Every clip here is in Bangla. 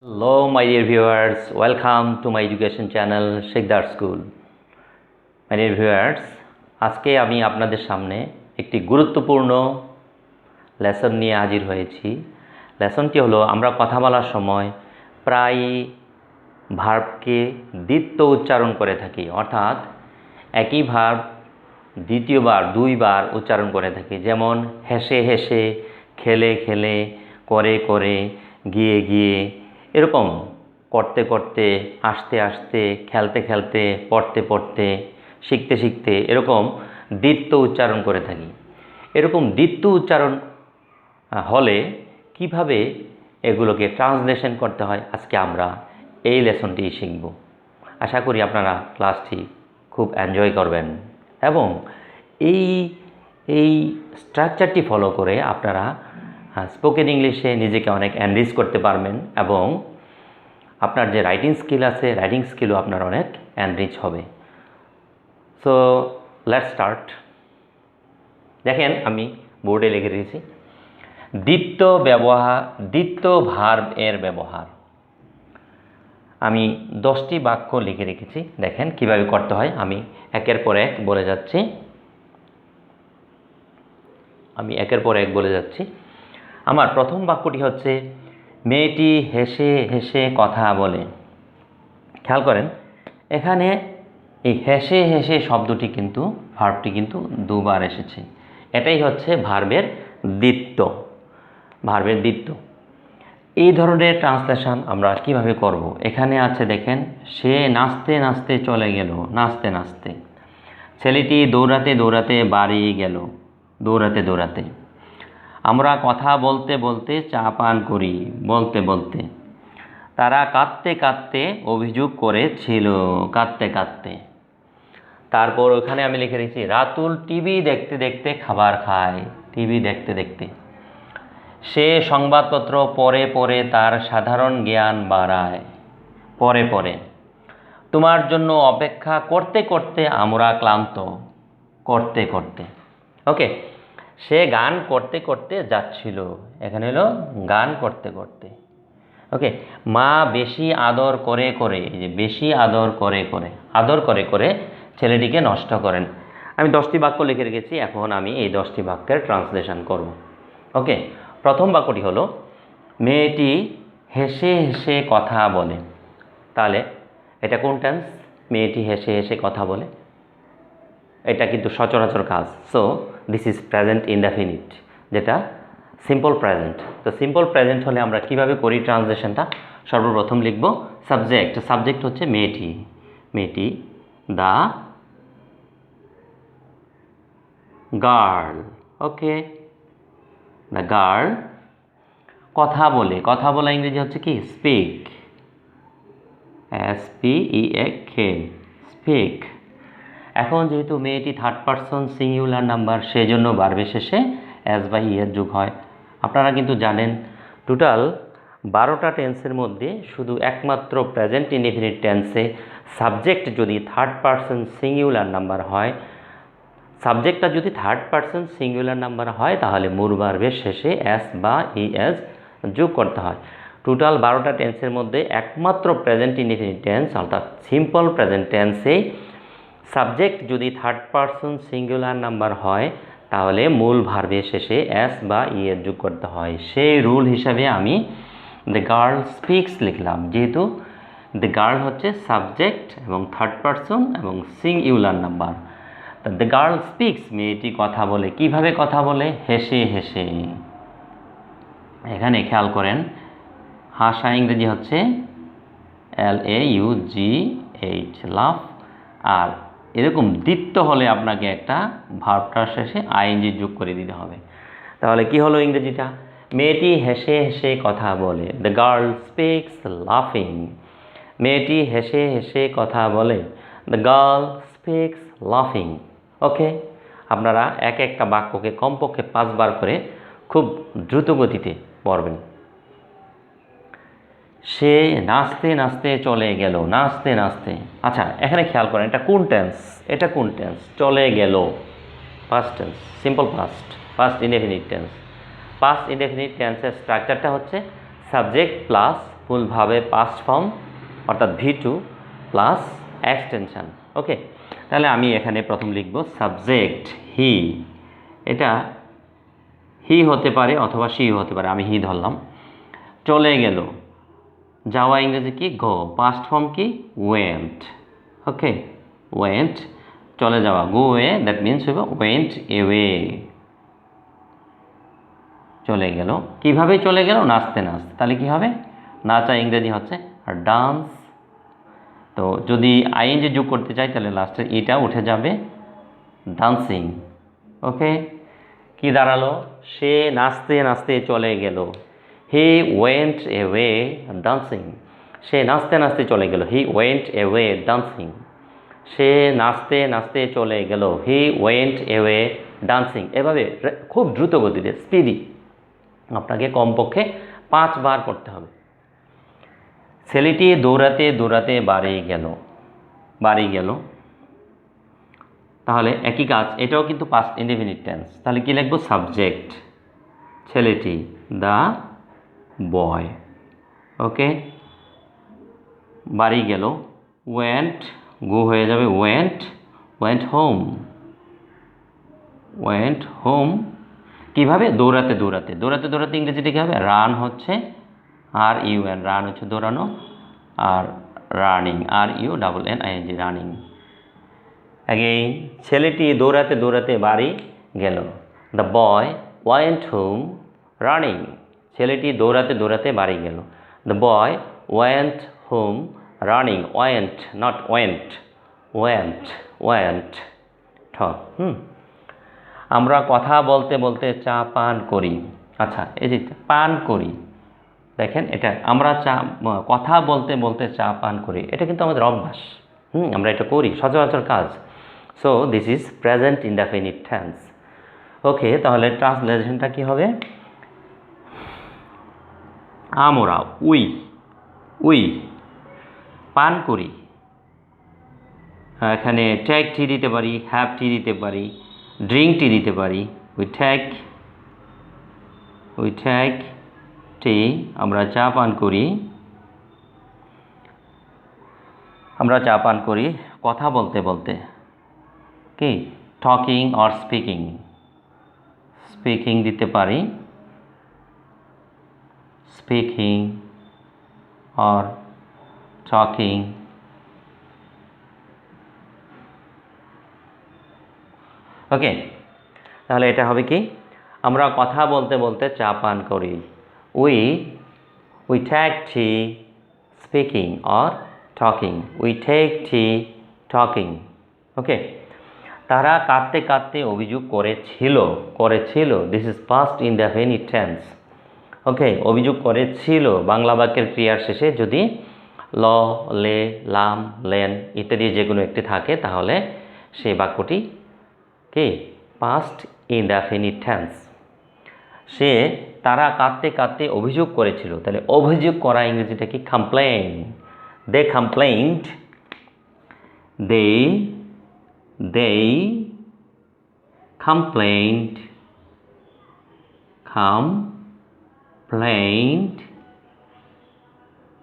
Hello, my dear viewers. Welcome to my education channel Sheikhdar School. My dear viewers, আজকে আমি আপনাদের সামনে একটি গুরুত্বপূর্ণ লেসন নিয়ে হাজির হয়েছি। লেসনটি হলো আমরা কথা বলার সময় প্রায় ভার্বকে দ্বিত্ব উচ্চারণ করে থাকি, অর্থাৎ একই ভার্ব দ্বিতীয়বার দুইবার উচ্চারণ করে থাকি। যেমন হেসে হেসে, খেলে খেলে, করে করে, গিয়ে গিয়ে, এরকম করতে করতে, আসতে আসতে, খেলতে খেলতে, পড়তে পড়তে, শিখতে শিখতে, এরকম দ্বিত্ব উচ্চারণ করে থাকি। এরকম দ্বিত্ব উচ্চারণ হলে কিভাবে এগুলোকে ট্রান্সলেশন করতে হয় আজকে আমরা এই লেসনটি শিখব। আশা করি আপনারা ক্লাসটি খুব এনজয় করবেন এবং এই স্ট্রাকচারটি ফলো করে আপনারা স্পোকেন ইংলিশে নিজেকে অনেক এনরিচ করতে পারবেন এবং আপনার যে রাইটিং স্কিল আছে, রাইটিং স্কিলও আপনার অনেক এনরিচ হবে। So let's start. দেখেন আমি বোর্ডে লিখে রেখেছি দ্বিত্ব ভার্ব এর ব্যবহার। আমি 10টি বাক্য লিখে রেখেছি, দেখেন কিভাবে করতে হয়। আমি একের পর এক বলে যাচ্ছি। আমার প্রথম বাক্যটি হচ্ছে মেয়েটি হেসে হেসে কথা বলে। খেয়াল করেন এখানে এই হেসে হেসে শব্দটি কিন্তু ভার্বটি কিন্তু দুবার এসেছে। এটাই হচ্ছে ভার্বের দ্বিত্ব। এই ধরনের ট্রান্সলেশন আমরা কিভাবে করব? এখানে আছে দেখেন, সে নাচতে নাচতে চলে গেল, নাচতে নাচতে। ছেলেটি দৌড়াতে দৌড়াতে বাড়ি গেল, দৌড়াতে দৌড়াতে। আমরা কথা বলতে বলতে চা পান করি, বলতে বলতে। তারা কাঁদতে কাঁদতে অভিযোগ করেছিল, কাঁদতে কাঁদতে। তারপর ওখানে আমি লিখে রেখেছি রাতুল টিভি দেখতে দেখতে খাবার খায়, টিভি দেখতে দেখতে। সে সংবাদপত্র পড়ে পড়ে তার সাধারণ জ্ঞান বাড়ায়, পড়ে পড়ে। তোমার জন্য অপেক্ষা করতে করতে আমরা ক্লান্ত, করতে করতে। ওকে, সে গান করতে করতে যাচ্ছিল, এখানে হলো গান করতে করতে। ওকে, মা বেশি আদর করে করে, এই যে বেশি আদর করে করে ছেলেটিকে নষ্ট করেন। আমি 10টি বাক্য লিখে রেখেছি, এখন আমি এই 10টি বাক্যের ট্রান্সলেশন করব। ওকে, প্রথম বাক্যটি হলো মেয়েটি হেসে হেসে কথা বলে। তাহলে এটা কোন টেন্স? মেয়েটি হেসে হেসে কথা বলে, এটা কিন্তু সচরাচর কাজ। So this is present indefinite, যেটা সিম্পল প্রেজেন্ট। তো সিম্পল প্রেজেন্ট হলে আমরা কিভাবে করি ট্রান্সলেশনটা? সর্বপ্রথম লিখব সাবজেক্ট হচ্ছে মেয়েটি, the girl. Okay, the girl কথা বলে ইংরেজি হচ্ছে কি? Speak, SPEAK, speak. এখন যেহেতু মেয়েটি থার্ড পারসন সিঙ্গুলার নাম্বার, সেজন্য ভার্বের শেষে এস বা ই এর যোগ হয়। আপনারা কিন্তু জানেন টোটাল 12টা টেন্সের মধ্যে শুধু একমাত্র প্রেজেন্ট ইনডেফিনিট টেন্সে সাবজেক্ট যদি থার্ড পারসন সিঙ্গুলার নাম্বার হয়, সাবজেক্টটা যদি থার্ড পারসন সিঙ্গুলার নাম্বার হয় তাহলে মূল ভার্বের শেষে এস বা ইএস যোগ করতে হয়। টোটাল 12টা টেন্সের মধ্যে একমাত্র প্রেজেন্ট ইনডেফিনিট টেন্স অর্থাৎ সিম্পল প্রেজেন্ট টেন্সে সাবজেক্ট যদি থার্ড পারসন সিঙ্গুলার নাম্বার হয় তাহলে মূল ভার্বের শেষে এস বা ইএস যোগ করতে হয়। সেই রুল হিসাবে আমি দ্য গার্ল স্পিক্স লিখলাম, যেহেতু দ্য গার্ল হচ্ছে সাবজেক্ট এবং থার্ড পারসন এবং singular number. The girl speaks, মেয়েটি কথা বলে। কিভাবে কথা বলে? হেসে হেসে। এখানে খেয়াল করেন হাসা ইংরেজি হচ্ছে LAUGH, লাফ। আর এরকম দ্বিত্ব হলে আপনাকে একটা ভার্বটার শেষে আইএনজি যোগ করে দিতে হবে। তাহলে কি হলো ইংরেজিটা? মেয়েটি হেসে হেসে কথা বলে, দ্য গার্ল স্পিক্স লাফিং। মেয়েটি হেসে হেসে কথা বলে, দ্য গার্ল স্পিক্স লাফিং। ওকে, আপনারা একটা বাক্যকে কমপক্ষে 5 বার করে খুব দ্রুত গতিতে পড়বেন। সে নাচতে নাচতে চলে গেল, নাচতে নাচতে। আচ্ছা, এখানে খেয়াল করেন এটা কোন টেন্স? চলে গেল, past tense, simple past indefinite tense. Past indefinite টেন্সের স্ট্রাকচারটা হচ্ছে সাবজেক্ট প্লাস ফুলভাবে পাস্ট ফর্ম অর্থাৎ V2 প্লাস এক্সটেনশন। ওকে, তাহলে আমি এখানে প্রথম লিখব সাবজেক্ট হি। এটা হি হতে পারে অথবা শি হতে পারে, আমি হি ধরলাম। চলে গেল, যাওয়া ইংরেজি কি গো, পাস্ট ফর্ম কি ওয়েন্ট। ওকে, ওয়েন্ট চলে যাওয়া, গো ওয়ে, দ্যাট মিনস হবে ওয়েন্ট এওয়ে। চলে গেল, কিভাবে চলে গেল, নাচতে নাচতে। তাহলে কি হবে, নাচা ইংরেজি হচ্ছে ডান্স। তো যদি আইএনজি যোগ করতে চাই তাহলে লাস্টে এটা উঠে যাবে, ডান্সিং। ওকে, কি দাঁড়ালো, সে নাচতে নাচতে চলে গেল, হি ওয়েন্ট এওয়ে ডান্সিং। সে নাচতে নাচতে চলে গেল, হি ওয়েন্ট এওয়ে ডান্সিং। সে নাচতে নাচতে চলে গেল, হি ওয়েন্ট এওয়ে ডান্সিং। এভাবে খুব দ্রুত গতিতে, স্পিডি, আপনাকে কমপক্ষে 5 বার করতে হবে। ছেলেটি দৌড়াতে দৌড়াতে বাড়ি গেল, বাড়ি গেল। তাহলে একই কাজ, এটাও কিন্তু পাস্ট ইনডেফিনিট টেন্স। তাহলে কি লিখব, সাবজেক্ট ছেলেটি, দ্য বয়। ওকে, বাড়ি গেল, ওয়েন্ট, গো হয়ে যাবে went, went home, went home. কীভাবে, দৌড়াতে দৌড়াতে, দৌড়াতে দৌড়াতে ইংরেজিটা কী হবে, রান হচ্ছে RUN, রান হচ্ছে দৌড়ানো, আর রানিং RUNNING, রানিং। অ্যাগেইন, ছেলেটি দৌড়াতে দৌড়াতে বাড়ি গেল, the boy went home running. ছেলেটি দৌড়াতে দৌড়াতে বাড়ি গেল, the boy went home running. Went, not went, went, went, ঠ। আমরা কথা বলতে বলতে চা পান করি। আচ্ছা, এই যে পান করি, দেখেন এটা আমরা কথা বলতে বলতে চা পান করি, এটা কিন্তু আমাদের অভ্যাস। আমরা এটা করি, সচরাচর কাজ। So this is present indefinite tense. Okay, তাহলে ট্রান্সলেশনটা কি হবে, আমরা উই পান করি। এখানে টেক টি দিতে পারি, হ্যাভ টি দিতে পারি, ড্রিঙ্ক টি দিতে পারি। উই টেক টি, আমরা চা পান করি, আমরা চা পান করি কথা বলতে বলতে। কি, টকিং অর স্পিকিং, স্পিকিং দিতে পারি, স্পিকিং অর টকিং। ওকে, তাহলে এটা হবে কি, আমরা কথা বলতে বলতে চা পান করি। We take tea speaking or talking, we take tea talking. Okay, তারা কাঁদতে কাঁদতে অভিযোগ করেছিল, this is past indefinite tense. Okay, অভিযোগ করেছিল বাংলা বাক্যের ক্রিয়ার শেষে যদি ল, লে, লাম, লেন ইত্যাদি যে কোনো একটি থাকে তাহলে সেই বাক্যটি কি, পাস্ট ইনডেফিনিট টেন্স। তারা কাঁদতে কাঁদতে অভিযোগ করেছিল, তাহলে অভিযোগ করা ইংরেজিটা কি, complain. They complained, they complained,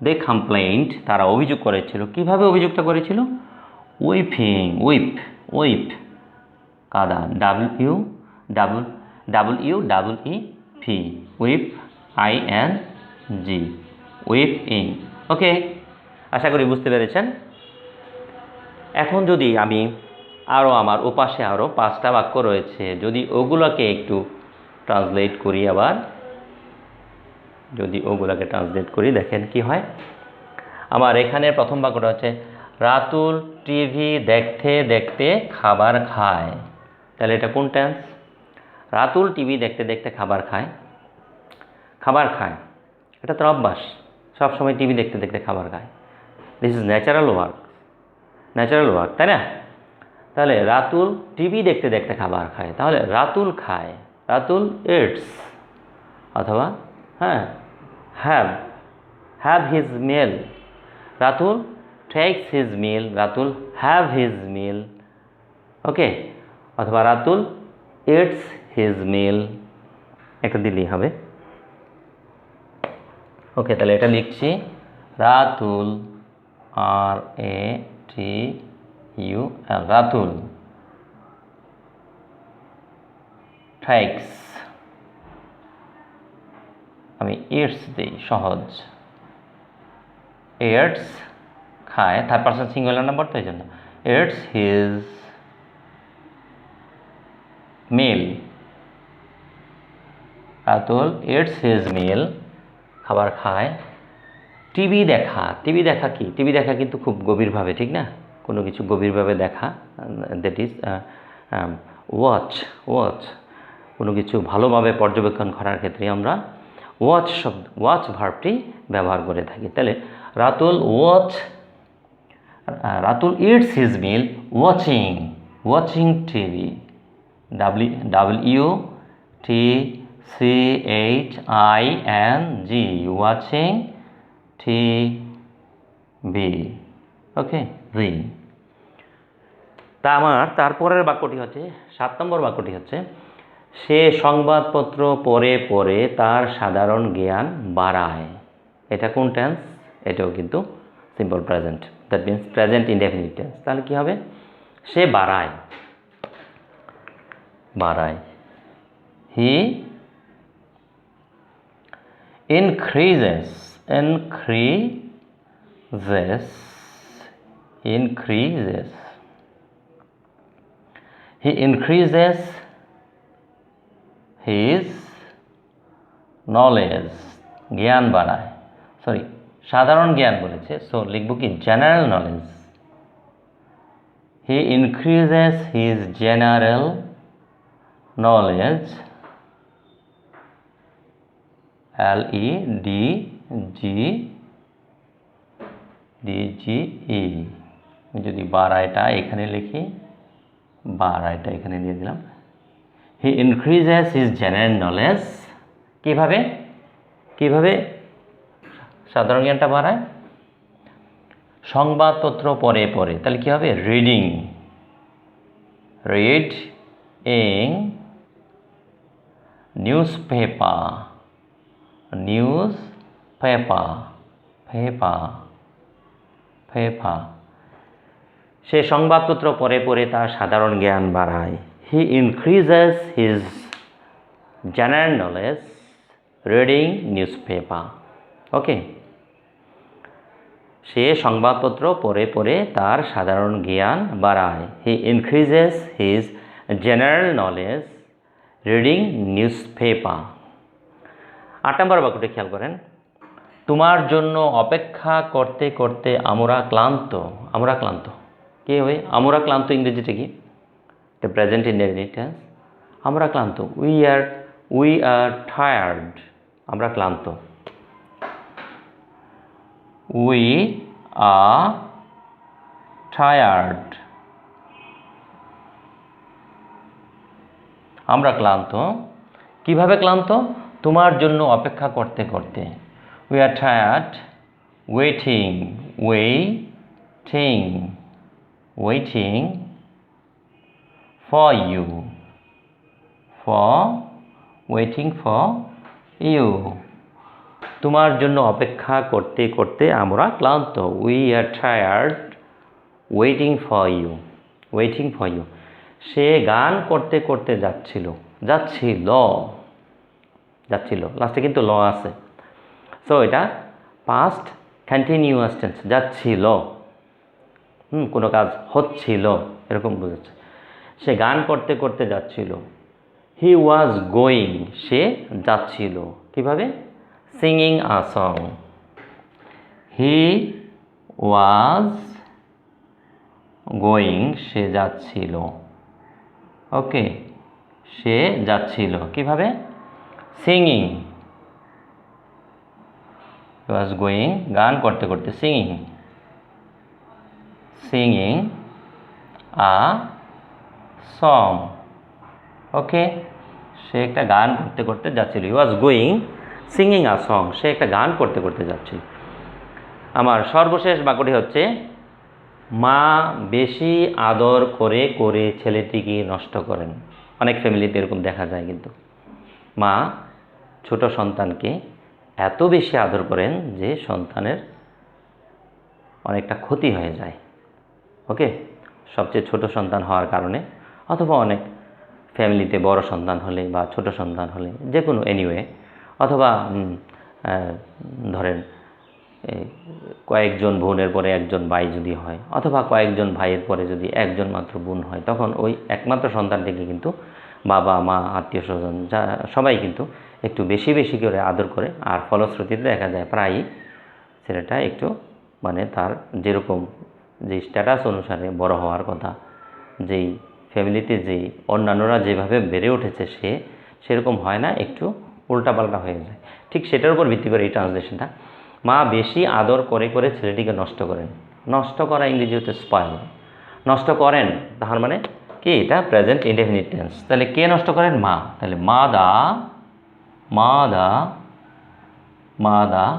they complained, তারা অভিযোগ করেছিল। কিভাবে অভিযোগটা করেছিল, উইপ কাদা, WUEEP, উইপ ING, উইপিং। ওকে, আশা করি বুঝতে পেরেছেন। এখন যদি আমি আমার ওপাশে আরও 5টা বাক্য রয়েছে, যদি ওগুলোকে একটু ট্রান্সলেট করি, আবার যদি ওগুলোকে ট্রান্সলেট করি, দেখেন কি হয়। আমার এখানে প্রথম বাক্যটা হচ্ছে, রাতুল টিভি দেখতে দেখতে খাবার খায়। তাহলে এটা কোন টেন্স, রাতুল টিভি দেখতে দেখতে খাবার খায়। এটা তো অভ্যাস, সবসময় টিভি দেখতে দেখতে খাবার খায়। দিস ইজ ন্যাচারাল ওয়ার্ক, তাই না? তাহলে রাতুল টিভি দেখতে দেখতে খাবার খায়, তাহলে রাতুল খায়, রাতুল ইটস, অথবা have his meal, Ratul takes his meal, Ratul have his meal. Okay, অথবা রাতুল ইটস হিজ মিল, একটা দিলেই হবে। ওকে, তাহলে এটা লিখছি। রাতুল, RATUL, রাতুল ট্রাইক্স, আমি ইটস দিই, সহজ। ইটস খায়, থার্ড পারসন সিঙ্গুলার নাম্বার তো এই জন্য। It's his meal, Ratul eats his মিল, খাবার খায়। টিভি দেখা, টিভি দেখা কি? টিভি দেখা কিন্তু খুব গভীরভাবে, ঠিক না? কোনো কিছু গভীরভাবে দেখা, দ্যাট ইজ ওয়াচ। ওয়াচ কোনো কিছু ভালোভাবে পর্যবেক্ষণ করার ক্ষেত্রে আমরা ওয়াচ ভার্বটি ব্যবহার করে থাকি। তাহলে Ratul eats his meal watching TV, WTCHING, watching TV. Okay, তারপরের বাক্যটি হচ্ছে 7 নম্বর বাক্যটি হচ্ছে, সে সংবাদপত্র পড়ে পড়ে তার সাধারণ জ্ঞান বাড়ায়। এটা কোন টেন্স? এটাও কিন্তু simple present, that means present indefinite tense. তাহলে কী হবে? সে বাড়ায়। হি increases his knowledge, জ্ঞান বাড়ায়। সাধারণ জ্ঞান বলেছে, সো লিখব কি? General knowledge. He increases his general knowledge, LEDGE। যদি বাড়ায়টা এখানে লিখি, বাড়ায়টা এখানে দিয়ে দিলাম। He increases his general knowledge. কিভাবে সাধারণ জ্ঞানটা বাড়ায়? সংবাদপত্র পড়ে পড়ে। তাহলে কী হবে? Reading newspaper. সে সংবাদপত্র পড়ে পড়ে তার সাধারণ জ্ঞান বাড়ায়। He increases his general knowledge reading newspaper. ওকে, সে সংবাদপত্র পড়ে পড়ে তার সাধারণ জ্ঞান বাড়ায়। He increases his general knowledge reading newspaper. 8 নম্বর বাক্যটি খেয়াল করেন, তোমার জন্য অপেক্ষা করতে করতে আমরা ক্লান্ত। কে হয়? আমরা ক্লান্ত ইংরেজিতে কি? এটা প্রেজেন্ট ইনডেফিনিট টেন্স। আমরা ক্লান্ত, উই আর টায়ার্ড। আমরা ক্লান্ত, উই আর টায়ার্ড। আমরা ক্লান্ত। কিভাবে ক্লান্ত? তোমার জন্য অপেক্ষা করতে করতে। We are tired waiting for you. তোমার জন্য অপেক্ষা করতে করতে আমরা ক্লান্ত। We are tired waiting for you. সে গান করতে করতে যাচ্ছিল, লাস্টে কিন্তু ল আছে, সো এটা পাস্ট কন্টিনিউয়াস টেন্স। যাচ্ছিল, কোনো কাজ হচ্ছিল, এরকম বোঝাচ্ছে। সে গান করতে করতে যাচ্ছিল। হি ওয়াজ গোয়িং, সে যাচ্ছিল। কিভাবে? Singing a song. He was going, সে যাচ্ছিল। ওকে, সে যাচ্ছিল। কিভাবে? সিঙ্গিং। হি ওয়াজ গোয়িং, গান করতে করতে, সিঙ্গিং আ সং। ওকে, সে একটা গান করতে করতে যাচ্ছিল। He was going singing a song, সে একটা গান করতে করতে যাচ্ছিল। আমার সর্বশেষ বাক্যটি হচ্ছে, মা বেশি আদর করে করে ছেলেটিকে নষ্ট করেন। অনেক ফ্যামিলিতে এরকম দেখা যায়, কিন্তু মা ছোট সন্তানকে এত বেশি আদর করেন যে সন্তানের অনেকটা ক্ষতি হয়ে যায়। ওকে, সবচেয়ে ছোট সন্তান হওয়ার কারণে, অথবা অনেক ফ্যামিলিতে বড় সন্তান হলে বা ছোট সন্তান হলে, যে কোনো এনিওয়ে, অথবা ধরেন কয়েকজন বোনের পরে একজন ভাই যদি হয়, অথবা কয়েকজন ভাইয়ের পরে যদি একজন মাত্র বোন হয়, তখন ওই একমাত্র সন্তানটিকে কিন্তু বাবা মা আত্মীয় স্বজন যা সবাই কিন্তু একটু বেশি বেশি করে আদর করে। আর ফলশ্রুতিতে দেখা যায় প্রায়ই ছেলেটা একটু মানে তার যেরকম যে স্ট্যাটাস অনুসারে বড় হওয়ার কথা, যেই ফ্যামিলিতে যেই অন্যান্যরা যেভাবে বেড়ে উঠেছে সে সেরকম হয় না, একটু উল্টাপাল্টা হয়ে যায়। ঠিক সেটার উপর ভিত্তি করে এই ট্রান্সলেশনটা। মা বেশি আদর করে করে ছেলেটিকে নষ্ট করেন। নষ্ট করা ইংরেজি হচ্ছে স্পয়েল। নষ্ট করেন তার মানে কি, এটা প্রেজেন্ট ইনডেফিনিট টেন্স। তাহলে কে নষ্ট করেন? মা। তাহলে mother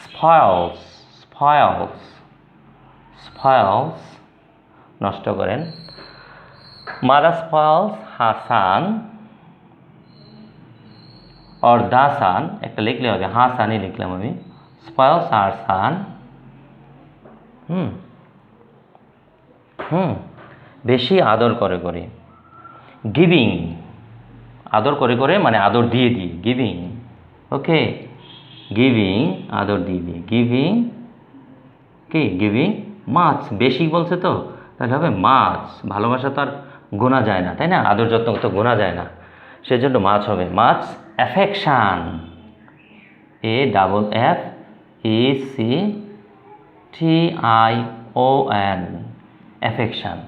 spoils নষ্ট করেন। mother spoils her son or the son, একটা লিখলে হবে, হা সানই লিখলাম আমি, spoils her son বেশি আদর করে করে। গিভিং, আদর করে করে মানে আদর দিয়ে দিয়ে, গিভিং। ওকে, গিভিং আদর দিয়ে দিয়ে, গিভিং মাছ, বেশি বলছে তো তাহলে হবে মাছ। ভালোবাসা তো আর গোনা যায় না, তাই না? আদর যত্ন তো গোনা যায় না, সেজন্য মাছ হবে। মাছ অ্যাফেকশান, AFFECTION, অ্যাফেকশান।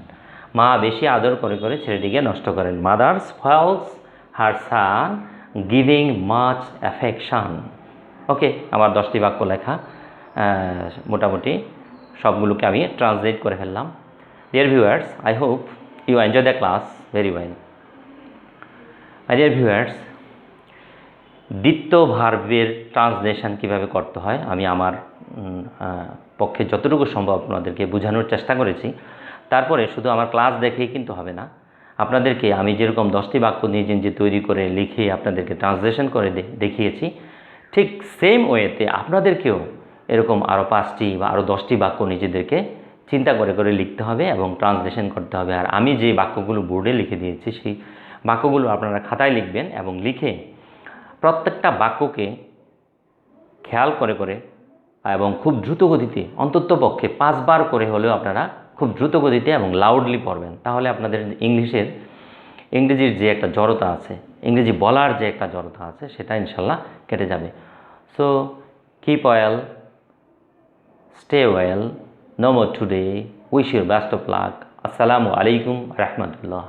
মা বেশি আদর করে করে ছেলেটিকে নষ্ট করেন। মাদার স্পয়েলস হার সান গিভিং মাচ অ্যাফেকশান। ওকে, আমার 10টি বাক্য লেখা মোটামুটি সবগুলোকে আমি ট্রান্সলেট করে ফেললাম। Dear viewers, I hope you enjoy the class very well. My dear viewers, দ্বিতীয় ভার্বের ট্রান্সলেশন কীভাবে করতে হয় আমি আমার পক্ষে যতটুকু সম্ভব আপনাদেরকে বোঝানোর চেষ্টা করেছি। তারপরে শুধু আমার ক্লাস দেখেই কিন্তু হবে না, আপনাদেরকে আমি যেরকম 10টি বাক্য নিজে নিজে তৈরি করে লিখে আপনাদেরকে ট্রান্সলেশন করে দেখিয়েছি, ঠিক সেম ওয়েতে আপনাদেরকেও এরকম আরও 5টি বা আরও 10টি বাক্য নিজেদেরকে চিন্তা করে করে লিখতে হবে এবং ট্রান্সলেশন করতে হবে। আর আমি যে বাক্যগুলো বোর্ডে লিখে দিয়েছি সেই বাক্যগুলো আপনারা খাতায় লিখবেন এবং লিখে প্রত্যেকটা বাক্যকে খেয়াল করে করে এবং খুব দ্রুত গতিতে অন্ততপক্ষে 5 বার করে হলেও আপনারা খুব দ্রুত গতিতে এবং লাউডলি পড়বেন। তাহলে আপনাদের ইংরেজির যে একটা জড়তা আছে, ইংরেজি বলার যে একটা জড়তা আছে, সেটা ইনশাল্লাহ কেটে যাবে। So keep well, stay well, no more today, wish your best of luck. আসসালামু আলাইকুম রহমতুল্লাহ।